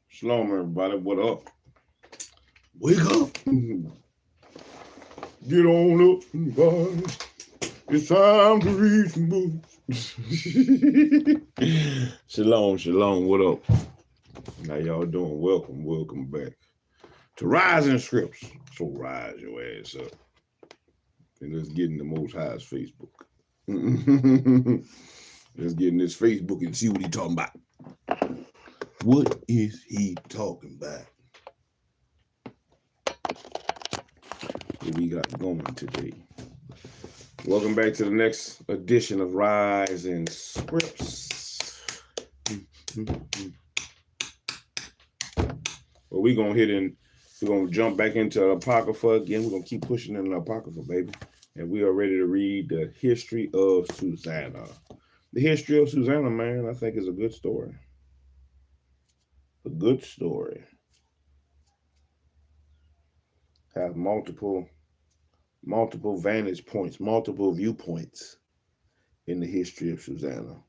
Shalom, everybody. What up? Wake up. Get on up, guys. It's time to read some books. Shalom. What up? How y'all doing? Welcome back to Rising Scripts. So rise your ass up. And let's get in the Most High's Facebook. Let's get in this Facebook and see what he talking about. What is he talking about? What we got going today? Welcome back to the next edition of Rising Scripts. Well, we're going to hit in, we're going to jump back into Apocrypha again. We're going to keep pushing in the Apocrypha, baby. And we are ready to read the history of Susanna. The history of Susanna, man, I think is a good story. A good story. Have multiple vantage points, multiple viewpoints in the history of Susanna.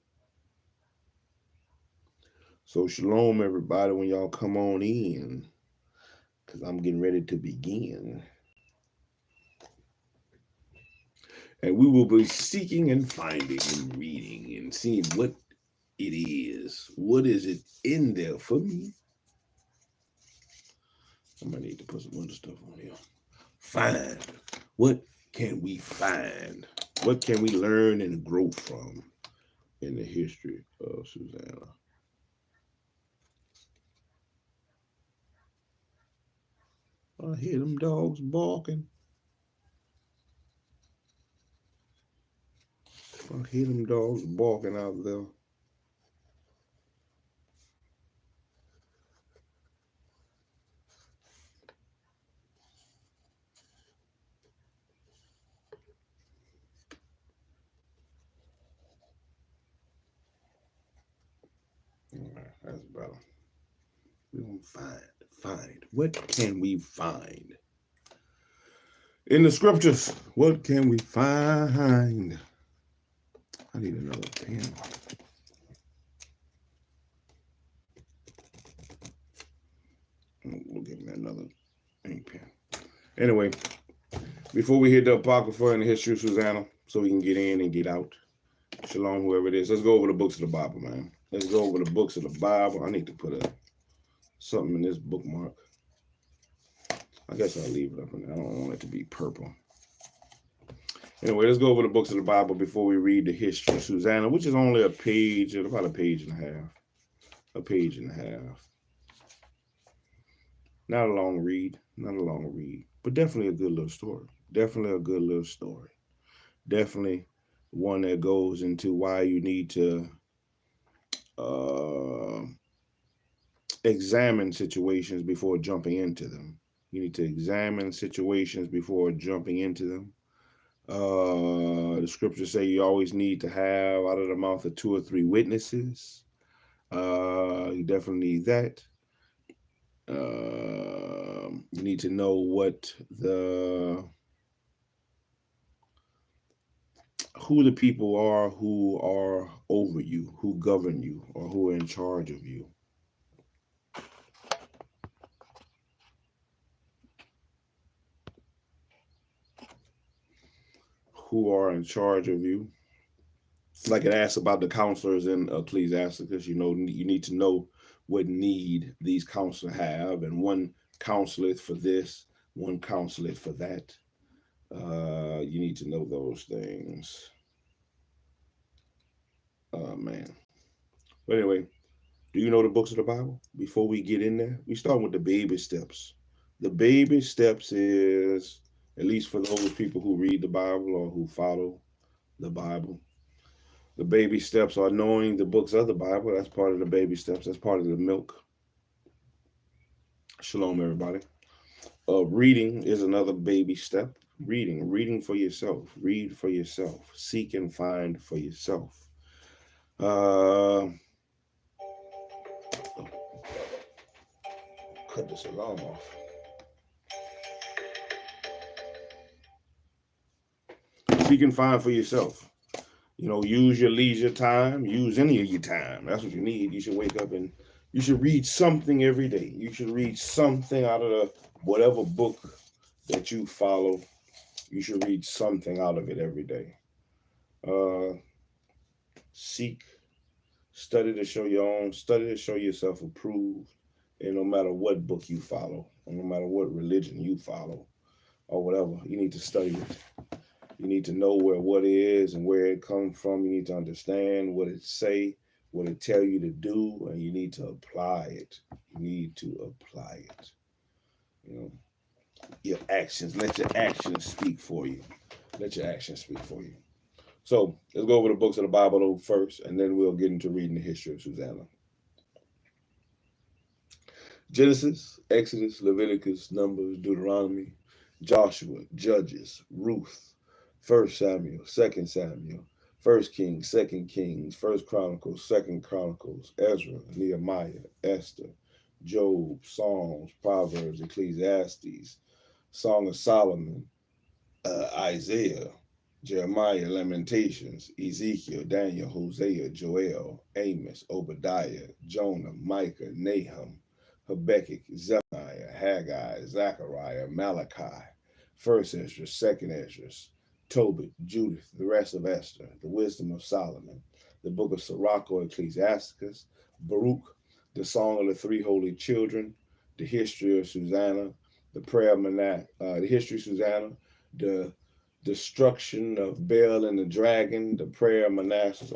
So shalom, everybody, when y'all come on in, because I'm getting ready to begin. And we will be seeking and finding and reading and seeing what it is. What is it in there for me? I might need to put some other stuff on here. Find. What can we find? What can we learn and grow from in the history of Susanna? I hear them dogs barking. I hear them dogs barking out there. All right, that's better. We're going to find. What can we find? In the scriptures, what can we find? I need another pen. We'll give me another ink pen. Anyway, before we hit the Apocrypha and the history of Susanna, so we can get in and get out. Shalom, whoever it is. Let's go over the books of the Bible, man. Let's go over the books of the Bible. I need to put something in this bookmark. I guess I'll leave it up in there. I don't want it to be purple. Anyway, let's go over the books of the Bible before we read the history of Susanna, which is only a page, about a page and a half. A page and a half. Not a long read, but definitely a good little story. Definitely one that goes into why you need to examine situations before jumping into them. You need to examine situations before jumping into them. The scriptures say you always need to have out of the mouth of 2 or 3 witnesses. You definitely need that. You need to know what who the people are who are over you, who govern you, or who are in charge of you. Who are in charge of you. Like it asks about the counselors in Ecclesiasticus, you need to know what need these counselors have, and one counseleth for this, one counseleth for that. You need to know those things. Man. But anyway, do you know the books of the Bible? Before we get in there, we start with the baby steps. The baby steps is, at least for those people who read the Bible or who follow the Bible, the baby steps are knowing the books of the Bible. That's part of the baby steps. That's part of the milk. Shalom, everybody. Reading is another baby step. Reading for yourself. Read for yourself. Seek and find for yourself. Cut this alarm off. Seek and find for yourself. Use your leisure time. Use any of your time. That's what you need. You should wake up and You should read something every day. You should read something out of the whatever book that you follow. You should read something out of it every day. Seek, study to show your own, study to show yourself approved. And no matter what book you follow, or no matter what religion you follow, or whatever, you need to study it. You need to know where what is and where it comes from. You need to understand what it say, what it tell you to do, and you need to apply it. You need to apply it. You know, your actions. Let your actions speak for you. Let your actions speak for you. So let's go over the books of the Bible first, and then we'll get into reading the history of Susanna. Genesis, Exodus, Leviticus, Numbers, Deuteronomy, Joshua, Judges, Ruth, 1 Samuel, 2 Samuel, 1 Kings, 2 Kings, 1 Chronicles, 2 Chronicles, Ezra, Nehemiah, Esther, Job, Psalms, Proverbs, Ecclesiastes, Song of Solomon, Isaiah, Jeremiah, Lamentations, Ezekiel, Daniel, Hosea, Joel, Amos, Obadiah, Jonah, Micah, Nahum, Habakkuk, Zephaniah, Haggai, Zechariah, Malachi, 1 Ezra, 2 Ezra, Tobit, Judith, the rest of Esther, the wisdom of Solomon, the book of Sirach or Ecclesiasticus, Baruch, the song of the three holy children, the history of Susanna, the prayer of the history of Susanna, the destruction of Baal and the dragon, the prayer of Manasseh,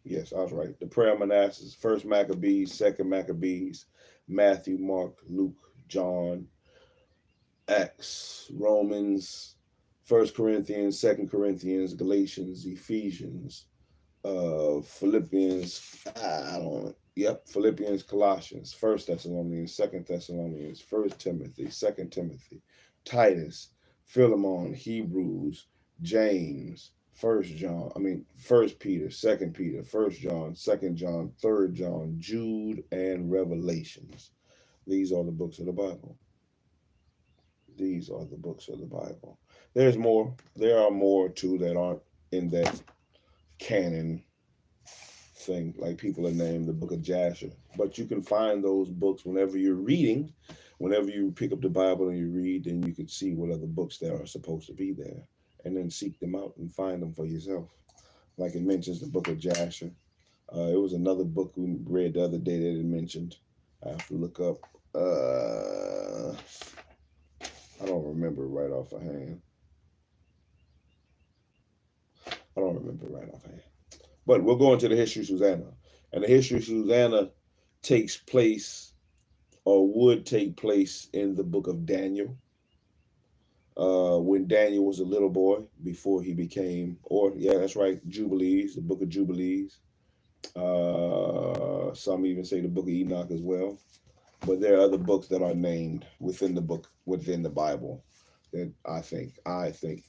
yes, I was right. The prayer of Manasseh, 1 Maccabees, 2 Maccabees, Matthew, Mark, Luke, John, Acts, Romans, 1 Corinthians, 2 Corinthians, Galatians, Ephesians, Philippians, Philippians, Colossians, 1 Thessalonians, 2 Thessalonians, 1 Timothy, 2 Timothy, Titus, Philemon, Hebrews, James, 1 Peter, 2 Peter, 1 John, 2 John, 3 John, Jude, and Revelations. These are the books of the Bible. These are the books of the Bible. There's more. There are more, too, that aren't in that canon thing, like people are named the book of Jasher. But you can find those books whenever you're reading. Whenever you pick up the Bible and you read, then you can see what other books there are supposed to be there, and then seek them out and find them for yourself. Like it mentions the book of Jasher. It was another book we read the other day that it mentioned. I have to look up. I don't remember right off the hand. But we'll go into the history of Susanna. And the history of Susanna takes place, or would take place, in the book of Daniel. When Daniel was a little boy, before he became, Jubilees, the book of Jubilees. Some even say the book of Enoch as well. But there are other books that are named within the Bible that I think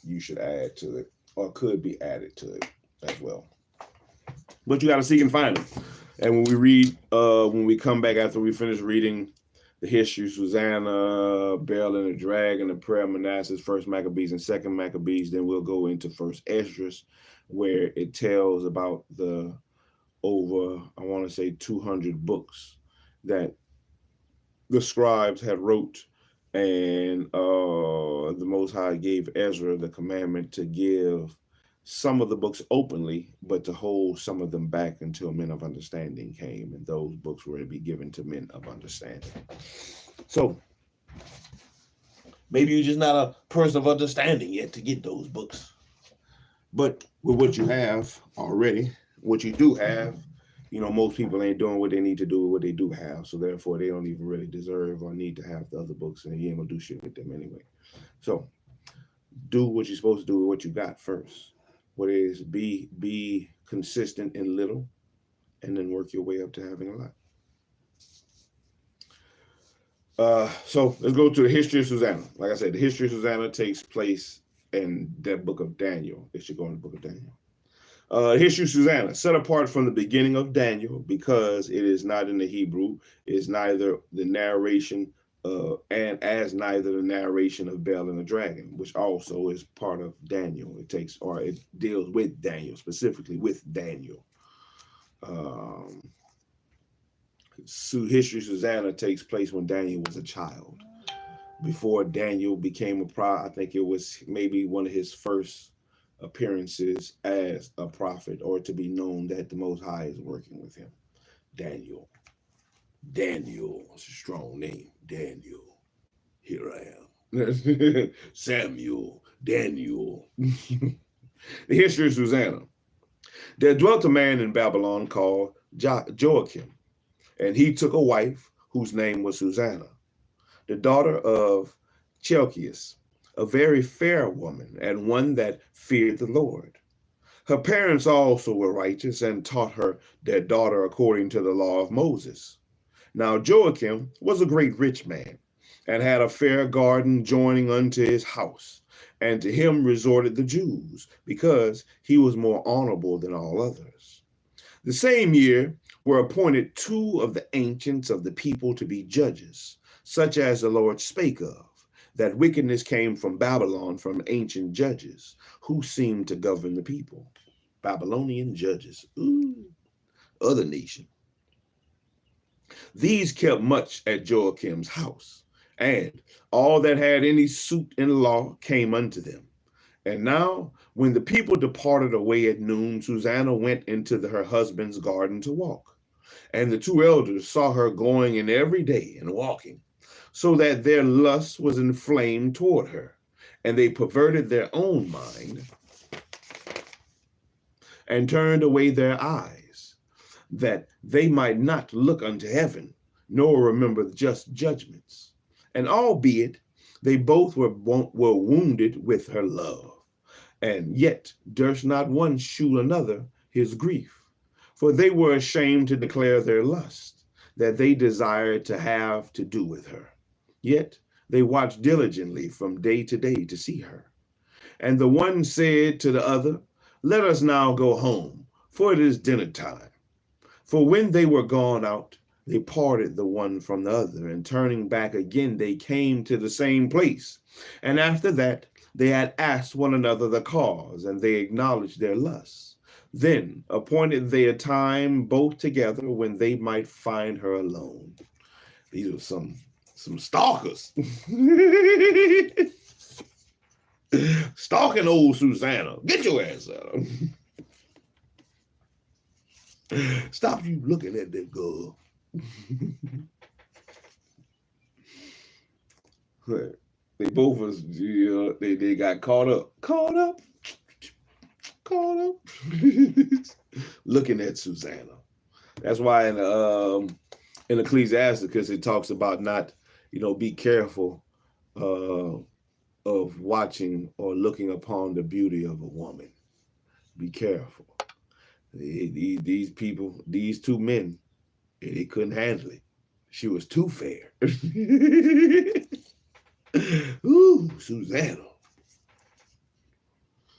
you should add to it, or could be added to it as well. But you got to seek and find them. And when we read, when we come back after we finish reading the history of Susanna, Baal and the dragon, the prayer of Manasseh, 1 Maccabees and 2 Maccabees, then we'll go into 1 Esdras, where it tells about the over, I want to say 200 books that the scribes had wrote, and the Most High gave Ezra the commandment to give some of the books openly, but to hold some of them back until men of understanding came, and those books were to be given to men of understanding. So maybe you're just not a person of understanding yet to get those books. But with what you have already, what you do have, most people ain't doing what they need to do with what they do have. So therefore, they don't even really deserve or need to have the other books, and you ain't gonna do shit with them anyway. So do what you're supposed to do with what you got first. What is be consistent in little, and then work your way up to having a lot. So let's go to the history of Susanna. Like I said, the history of Susanna takes place in that book of Daniel. It should go in the book of Daniel. History of Susanna, set apart from the beginning of Daniel, because it is not in the Hebrew, is neither the narration neither the narration of Baal and the dragon, which also is part of Daniel. It deals with Daniel, specifically with Daniel. History Susanna takes place when Daniel was a child. Before Daniel became a prophet, I think it was maybe one of his first appearances as a prophet, or to be known that the Most High is working with him. Daniel. Daniel. It's a strong name. Daniel. Here I am. Samuel. Daniel. The history of Susanna. There dwelt a man in Babylon called Joachim, and he took a wife whose name was Susanna, the daughter of Chelcias, a very fair woman, and one that feared the Lord. Her parents also were righteous and taught her their daughter according to the law of Moses. Now Joachim was a great rich man, and had a fair garden joining unto his house, and to him resorted the Jews, because he was more honorable than all others. The same year were appointed 2 of the ancients of the people to be judges, such as the Lord spake of, that wickedness came from Babylon from ancient judges, who seemed to govern the people. Babylonian judges. Ooh, other nation. These kept much at Joachim's house, and all that had any suit in law came unto them. And now, when the people departed away at noon, Susanna went into her husband's garden to walk. And the 2 elders saw her going in every day and walking, so that their lust was inflamed toward her, and they perverted their own mind and turned away their eyes, that they might not look unto heaven, nor remember just judgments. And albeit they both were wounded with her love, and yet durst not one shew another his grief, for they were ashamed to declare their lust, that they desired to have to do with her. Yet they watched diligently from day to day to see her. And the one said to the other, Let us now go home, for it is dinner time. For when they were gone out, they parted the one from the other, and turning back again, they came to the same place. And after that, they had asked one another the cause, and they acknowledged their lusts. Then appointed they a time both together when they might find her alone. These are some stalkers. Stalking old Susanna. Get your ass out. Stop you looking at that girl. They both was, they got caught up. Looking at Susanna. That's why in Ecclesiasticus it talks about not, be careful of watching or looking upon the beauty of a woman. Be careful. These people, these 2 men, they couldn't handle it. She was too fair. Ooh, Susanna.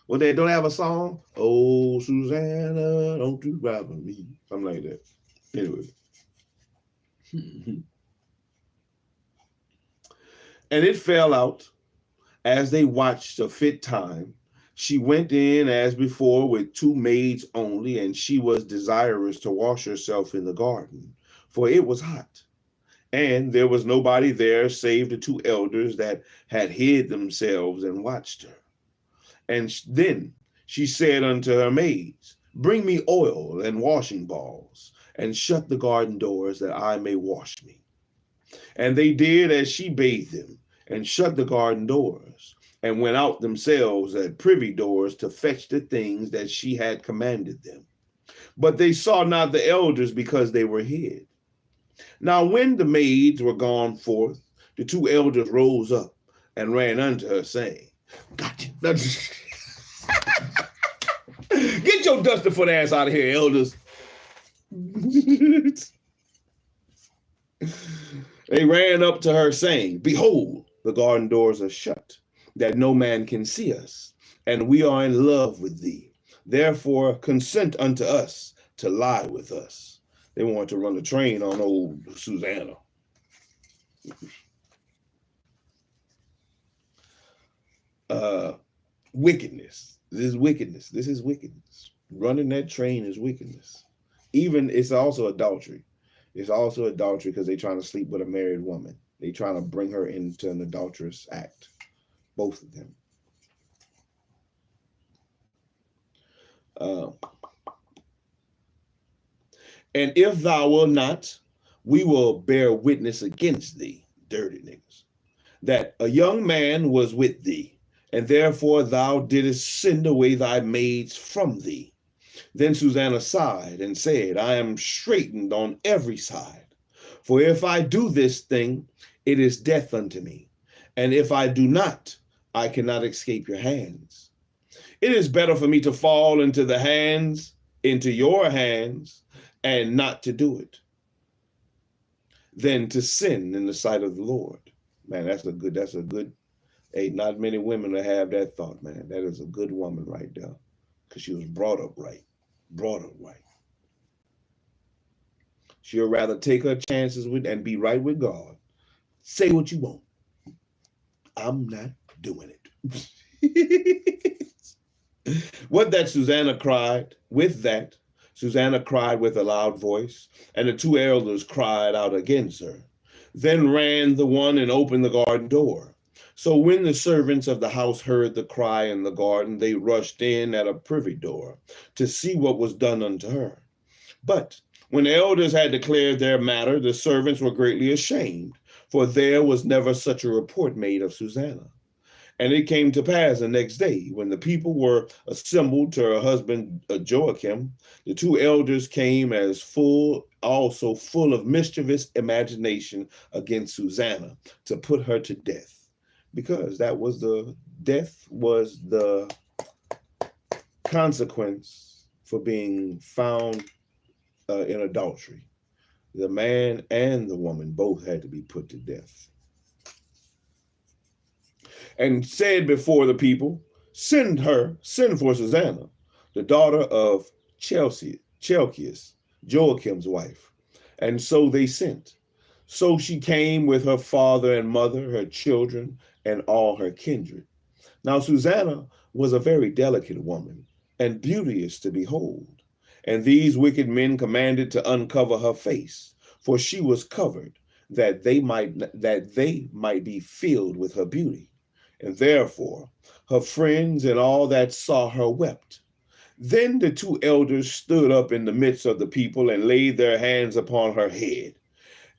Well, they don't have a song. Oh, Susanna, don't you bother me. Something like that. Anyway. And it fell out, as they watched a fit time, she went in as before with 2 maids only, and she was desirous to wash herself in the garden, for it was hot. And there was nobody there save the 2 elders that had hid themselves and watched her. And then she said unto her maids, Bring me oil and washing balls, and shut the garden doors, that I may wash me. And they did as she bade them, and shut the garden doors, and went out themselves at privy doors to fetch the things that she had commanded them. But they saw not the elders, because they were hid. Now when the maids were gone forth, the 2 elders rose up and ran unto her, saying, Gotcha. Get your duster foot ass out of here, elders. They ran up to her, saying, Behold, the garden doors are shut, that no man can see us, and we are in love with thee. Therefore consent unto us to lie with us. They wanted to run the train on old Susanna. Wickedness. This is wickedness. This is wickedness. Running that train is wickedness. Even it's also adultery. It's also adultery because they're trying to sleep with a married woman. They're trying to bring her into an adulterous act. Both of them. And if thou wilt not, we will bear witness against thee, dirty niggas, that a young man was with thee, and therefore thou didst send away thy maids from thee. Then Susanna sighed and said, I am straitened on every side. For if I do this thing, it is death unto me. And if I do not, I cannot escape your hands. It is better for me to fall into your hands, and not to do it, than to sin in the sight of the Lord. Man, that's a good, hey, not many women that have that thought, man. That is a good woman right there, because she was brought up right. She'll rather take her chances and be right with God. Say what you want. I'm not doing it. What that Susanna cried, with that, Susanna cried with a loud voice, and the two elders cried out against her. Then ran the one and opened the garden door. So when the servants of the house heard the cry in the garden, they rushed in at a privy door to see what was done unto her. But when the elders had declared their matter, the servants were greatly ashamed, for there was never such a report made of Susanna. And it came to pass the next day, when the people were assembled to her husband Joachim, the two elders came also full of mischievous imagination against Susanna, to put her to death, because death was the consequence for being found in adultery. The man and the woman both had to be put to death. And said before the people, send for Susanna, the daughter of Chelcias, Joachim's wife. And so they sent. So she came with her father and mother, her children, and all her kindred. Now Susanna was a very delicate woman, and beauteous to behold. And these wicked men commanded to uncover her face, for she was covered, that they might be filled with her beauty. And therefore her friends and all that saw her wept. Then the two elders stood up in the midst of the people and laid their hands upon her head.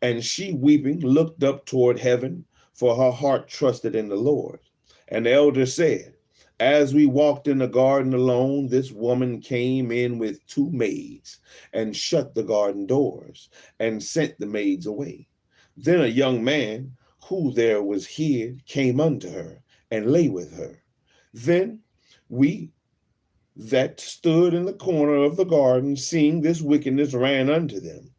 And she, weeping, looked up toward heaven, for her heart trusted in the Lord. And the elders said, as we walked in the garden alone, this woman came in with two maids, and shut the garden doors, and sent the maids away. Then a young man, who there was hid, came unto her, and lay with her. Then we that stood in the corner of the garden, seeing this wickedness, ran unto them.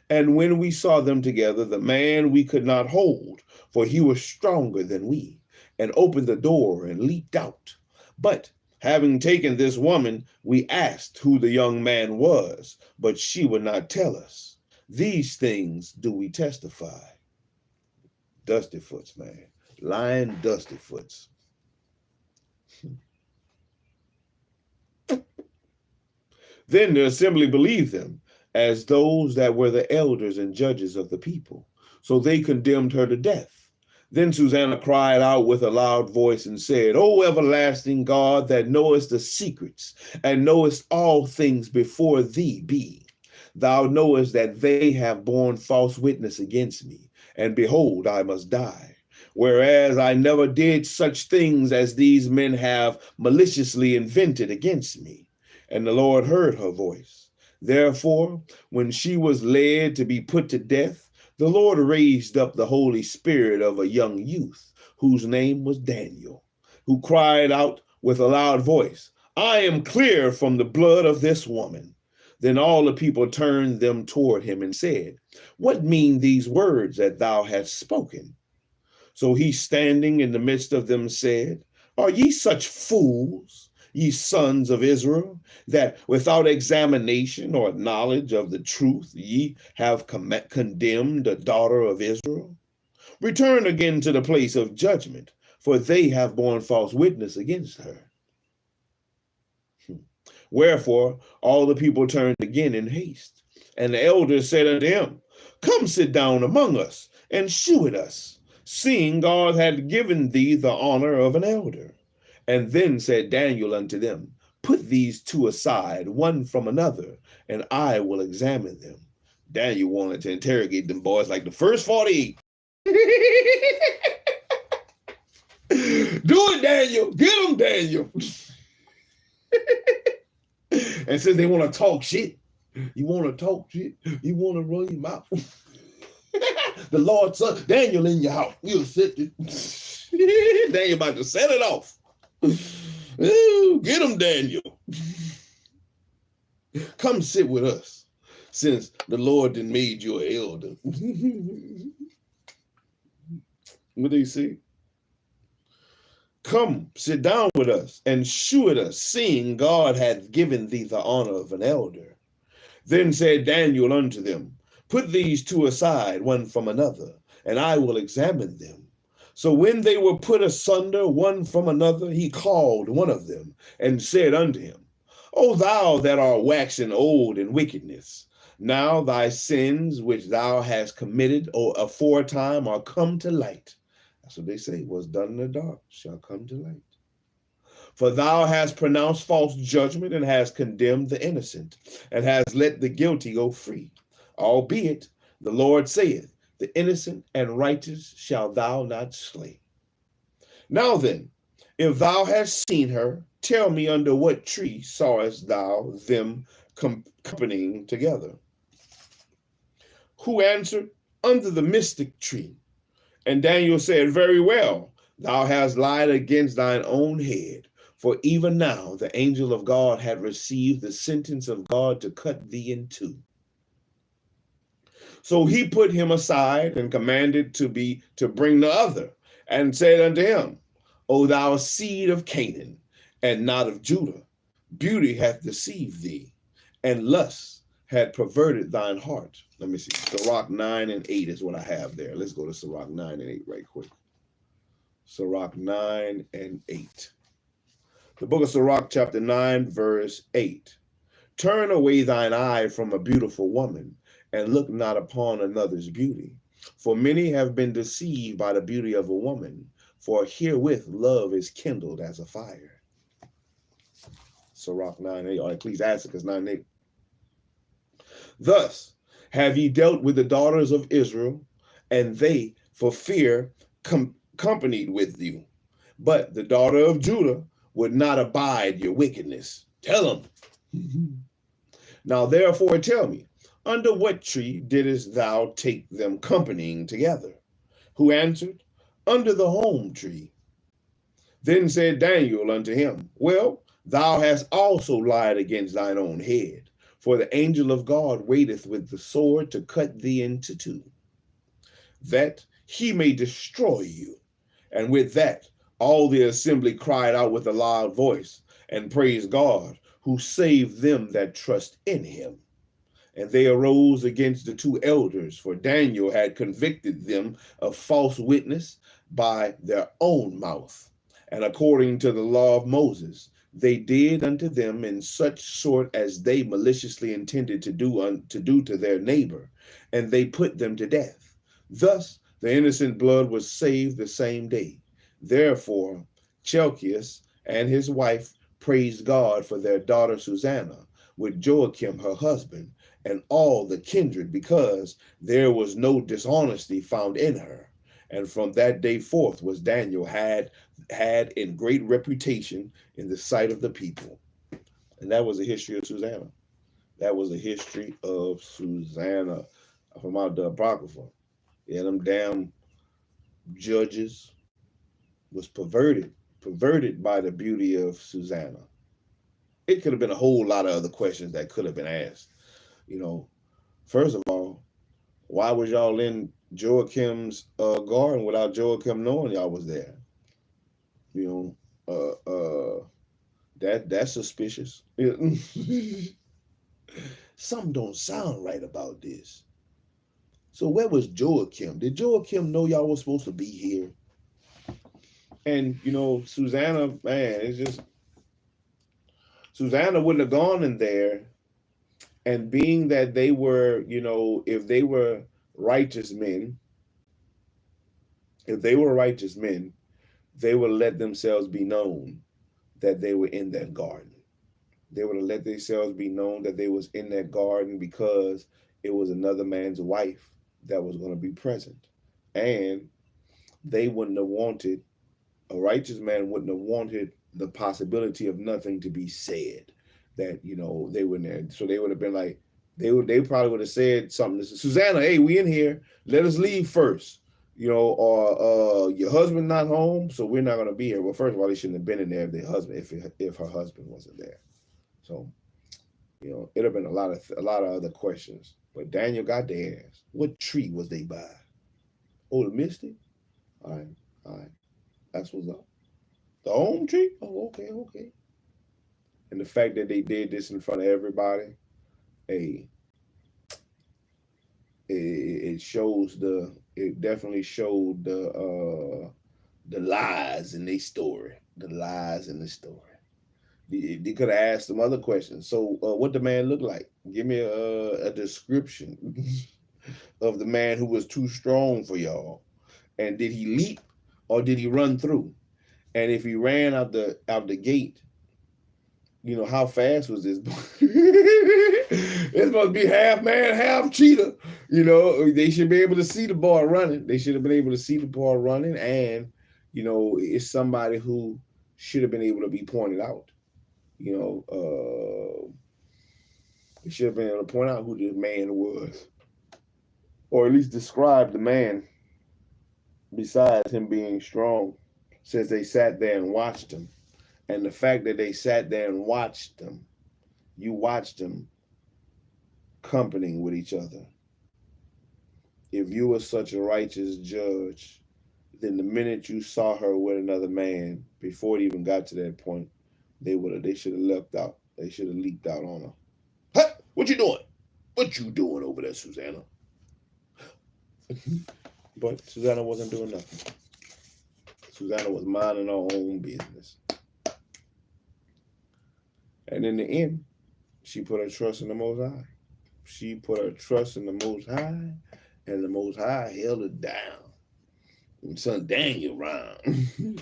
And when we saw them together, the man we could not hold, for he was stronger than we, and opened the door and leaped out. But having taken this woman, we asked who the young man was, but she would not tell us. These things do we testify. Dusty foots, man. Lying dusty foots. Then the assembly believed them, as those that were the elders and judges of the people. So they condemned her to death. Then Susanna cried out with a loud voice and said, O everlasting God, that knowest the secrets, and knowest all things before thee be, thou knowest that they have borne false witness against me, and behold, I must die. Whereas I never did such things as these men have maliciously invented against me. And the Lord heard her voice. Therefore, when she was led to be put to death, the Lord raised up the Holy Spirit of a young youth, whose name was Daniel, who cried out with a loud voice, I am clear from the blood of this woman. Then all the people turned them toward him and said, What mean these words that thou hast spoken? So he, standing in the midst of them, said, Are ye such fools, ye sons of Israel, that without examination or knowledge of the truth ye have condemned a daughter of Israel? Return again to the place of judgment, for they have borne false witness against her. Wherefore all the people turned again in haste. And the elders said unto him, Come sit down among us, and shew it us, seeing God had given thee the honor of an elder. And then said Daniel unto them, Put these two aside, one from another, and I will examine them. Daniel wanted to interrogate them boys like the first 48. Do it, Daniel. Get them, Daniel. And since they want to talk shit, you want to talk shit, you want to run your mouth. The Lord son, Daniel in your house. You'll sit there. Daniel about to set it off. Ooh, get him, Daniel. Come sit with us, since the Lord done made you an elder. What do you see? Come sit down with us, and shew it us, seeing God hath given thee the honor of an elder. Then said Daniel unto them, Put these two aside, one from another, and I will examine them. So when they were put asunder one from another, he called one of them, and said unto him, O thou that art waxen old in wickedness, now thy sins which thou hast committed aforetime are come to light. That's what they say, what's done in the dark shall come to light. For thou hast pronounced false judgment, and hast condemned the innocent, and hast let the guilty go free. Albeit, the Lord saith, the innocent and righteous shall thou not slay. Now then, if thou hast seen her, tell me under what tree sawest thou them companying together? Who answered, Under the mystic tree. And Daniel said, Very well, thou hast lied against thine own head. For even now the angel of God had received the sentence of God to cut thee in two. So he put him aside and commanded to bring the other, and said unto him, O thou seed of Canaan, and not of Judah, beauty hath deceived thee, and lust had perverted thine heart. Let me see. Sirach 9 and 8 is what I have there. Let's go to Sirach 9 and 8 right quick. Sirach 9 and 8. The book of Sirach, chapter 9, verse 8. Turn away thine eye from a beautiful woman, and look not upon another's beauty. For many have been deceived by the beauty of a woman, for herewith love is kindled as a fire. Sirach 9 8, or Ecclesiasticus 9 8. Thus have ye dealt with the daughters of Israel, and they for fear companied with you. But the daughter of Judah would not abide your wickedness. Tell them. Now therefore tell me, under what tree didst thou take them companying together? Who answered, Under the home tree. Then said Daniel unto him, Well, thou hast also lied against thine own head, for the angel of God waiteth with the sword to cut thee into two, that he may destroy you. And with that, all the assembly cried out with a loud voice, and praised God, who saved them that trust in him. And they arose against the two elders, for Daniel had convicted them of false witness by their own mouth. And according to the law of Moses, they did unto them in such sort as they maliciously intended to do to their neighbor, and they put them to death. Thus the innocent blood was saved the same day. Therefore Chelcias and his wife praised God for their daughter Susanna, with Joachim her husband, and all the kindred, because there was no dishonesty found in her. And from that day forth was Daniel had in great reputation in the sight of the people. And that was the history of Susanna. That was the history of Susanna from out the Apocrypha. Yeah, them damn judges was perverted by the beauty of Susanna. It could have been a whole lot of other questions that could have been asked. You know, first of all, why was y'all in Joachim's garden without Joachim knowing y'all was there? You know, that's suspicious. Something don't sound right about this. So where was Joachim? Did Joachim know y'all was supposed to be here? And, you know, Susanna, man, it's just, Susanna wouldn't have gone in there And being that they were, you know, if they were righteous men, they would let themselves be known that they were in that garden. They would have let themselves be known that they was in that garden because it was another man's wife that was going to be present. And they wouldn't have wanted, a righteous man wouldn't have wanted the possibility of nothing to be said, that, you know, they wouldn't have. So they would have been like, they probably would have said something to Susanna, hey, we in here, let us leave first, you know, or your husband not home, so we're not going to be here. Well, first of all, they shouldn't have been in there if her husband wasn't there. So, you know, it'd have been a lot of other questions. But Daniel got their ass. What tree was they by? Oh, the mystic? All right. That's what's up. The home tree? Oh, okay. And the fact that they did this in front of everybody, hey, it definitely showed the lies in their story. The lies in the story. They could have asked some other questions. So, what the man looked like? Give me a description of the man who was too strong for y'all. And did he leap or did he run through? And if he ran out the gate, you know, how fast was this boy? This must be half man, half cheetah. You know, they should be able to see the boy running. They should have been able to see the boy running. And, you know, it's somebody who should have been able to be pointed out. You know, they should have been able to point out who this man was, or at least describe the man besides him being strong, since they sat there and watched him. And the fact that they sat there and watched them, you watched them companying with each other. If you were such a righteous judge, then the minute you saw her with another man, before it even got to that point, they should have leapt out. They should have leaped out on her. Hey, what you doing? What you doing over there, Susanna? But Susanna wasn't doing nothing. Susanna was minding her own business. And in the end, she put her trust in the Most High. She put her trust in the Most High, and the Most High held her down. And sent Daniel round.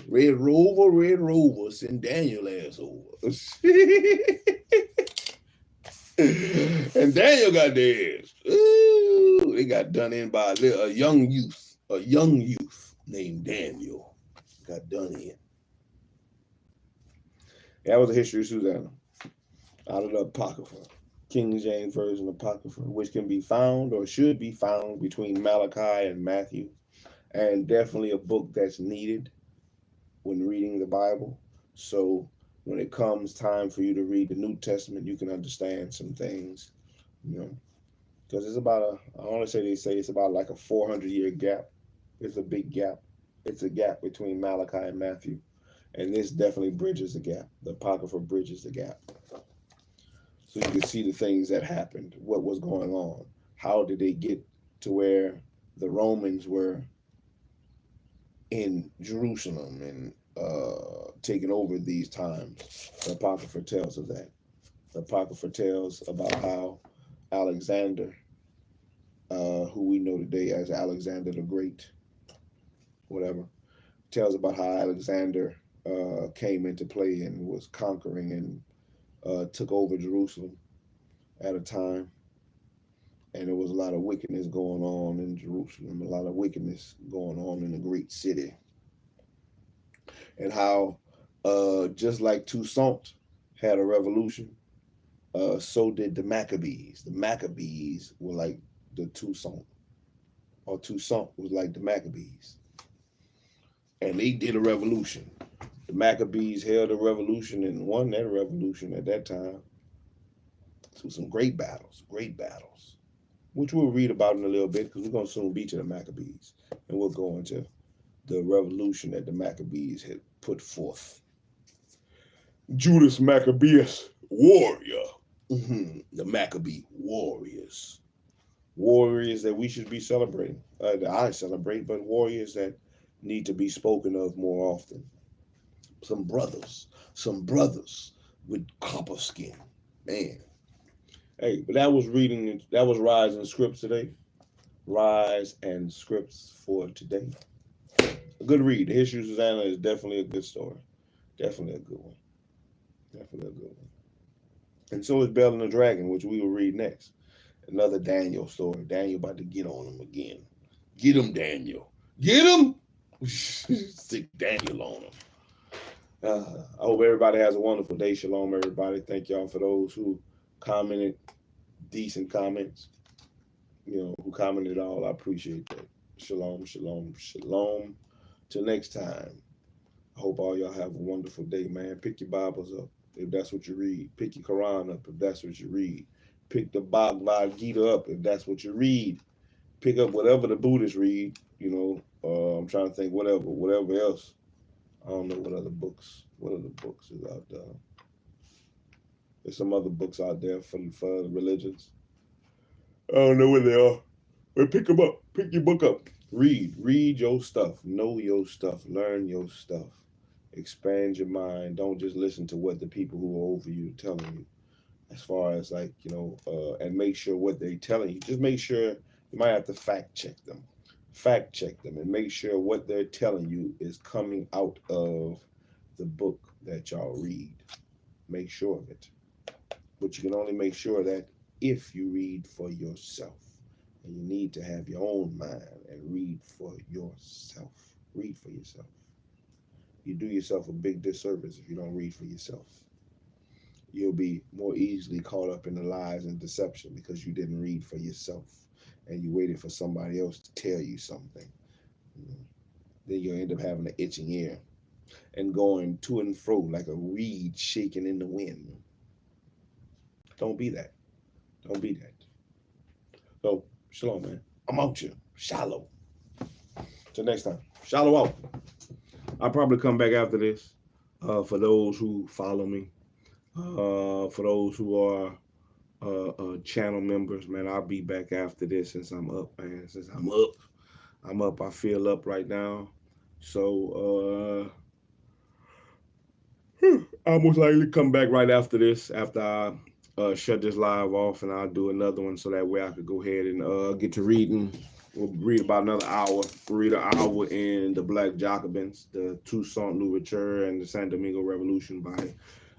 Red Rover, send Daniel ass over. And Daniel got their ass. Ooh, they got done in by a young youth named Daniel. Got done in. That was the history of Susanna. Out of the Apocrypha. King James Version Apocrypha, which can be found or should be found between Malachi and Matthew. And definitely a book that's needed when reading the Bible. So when it comes time for you to read the New Testament, you can understand some things, you know, because it's about I want to say it's about like a 400-year gap. It's a big gap. It's a gap between Malachi and Matthew. And this definitely bridges the gap. The Apocrypha bridges the gap. So you can see the things that happened, what was going on. How did they get to where the Romans were in Jerusalem and taking over these times? The Apocrypha tells of that. The Apocrypha tells about how Alexander, who we know today as Alexander the Great, whatever, tells about how Alexander came into play and was conquering and took over Jerusalem at a time. And there was a lot of wickedness going on in Jerusalem, a lot of wickedness going on in the great city. And how just like Toussaint had a revolution, so did the Maccabees. The Maccabees were like the Toussaint, or Toussaint was like the Maccabees. And they did a revolution. The Maccabees held a revolution and won that revolution at that time. So some great battles, which we'll read about in a little bit because we're going to soon be to the Maccabees. And we'll go into the revolution that the Maccabees had put forth. Judas Maccabeus, warrior. The Maccabee warriors. Warriors that we should be celebrating. That I celebrate, but warriors that need to be spoken of more often. Some brothers with copper skin. Man. Hey, but that was reading. That was Rise and Scripts today. Rise and Scripts for today. A good read. The History of Susanna is definitely a good story. Definitely a good one. Definitely a good one. And so is Bell and the Dragon, which we will read next. Another Daniel story. Daniel about to get on him again. Get him, Daniel. Get him. Stick Daniel on him. I hope everybody has a wonderful day. Shalom, everybody. Thank y'all for those who commented decent comments. You know, who commented all. I appreciate that. Shalom, shalom, shalom. Till next time. I hope all y'all have a wonderful day, man. Pick your Bibles up if that's what you read. Pick your Quran up if that's what you read. Pick the Bhagavad Gita up if that's what you read. Pick up whatever the Buddhists read. You know, I'm trying to think whatever else. I don't know what other books. What other books is out there? There's some other books out there for the religions. I don't know where they are. But pick them up. Pick your book up. Read your stuff. Know your stuff. Learn your stuff. Expand your mind. Don't just listen to what the people who are over you are telling you. As far as like, you know, and make sure what they're telling you. Just make sure you might have to fact check them. Fact check them and make sure what they're telling you is coming out of the book that y'all read. Make sure of it. But you can only make sure that if you read for yourself. And you need to have your own mind and read for yourself. Read for yourself. You do yourself a big disservice if you don't read for yourself. You'll be more easily caught up in the lies and deception because you didn't read for yourself and you waited for somebody else to tell you something. Then you'll end up having an itching ear and going to and fro like a reed shaking in the wind. Don't be that. Don't be that. So, shalom, man. I'm out here. Shalom. Till next time. Shalom out. I'll probably come back after this. For those who follow me. For those who are channel members, man, I'll be back after this since I'm up, man. Since I'm up. I feel up right now. So, I'll most likely come back right after this, after I shut this live off, and I'll do another one so that way I could go ahead and get to reading. We'll read about another hour. We'll read an hour in The Black Jacobins, the Toussaint Louverture, and the San Domingo Revolution by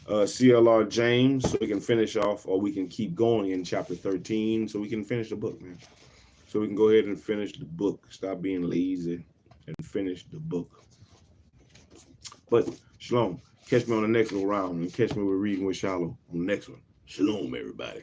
CLR James, so we can finish off, or we can keep going in chapter 13, so we can finish the book, man. So we can go ahead and finish the book. Stop being lazy and finish the book. But shalom. Catch me on the next little round, and catch me with reading with Shalom on the next one. Shalom, everybody.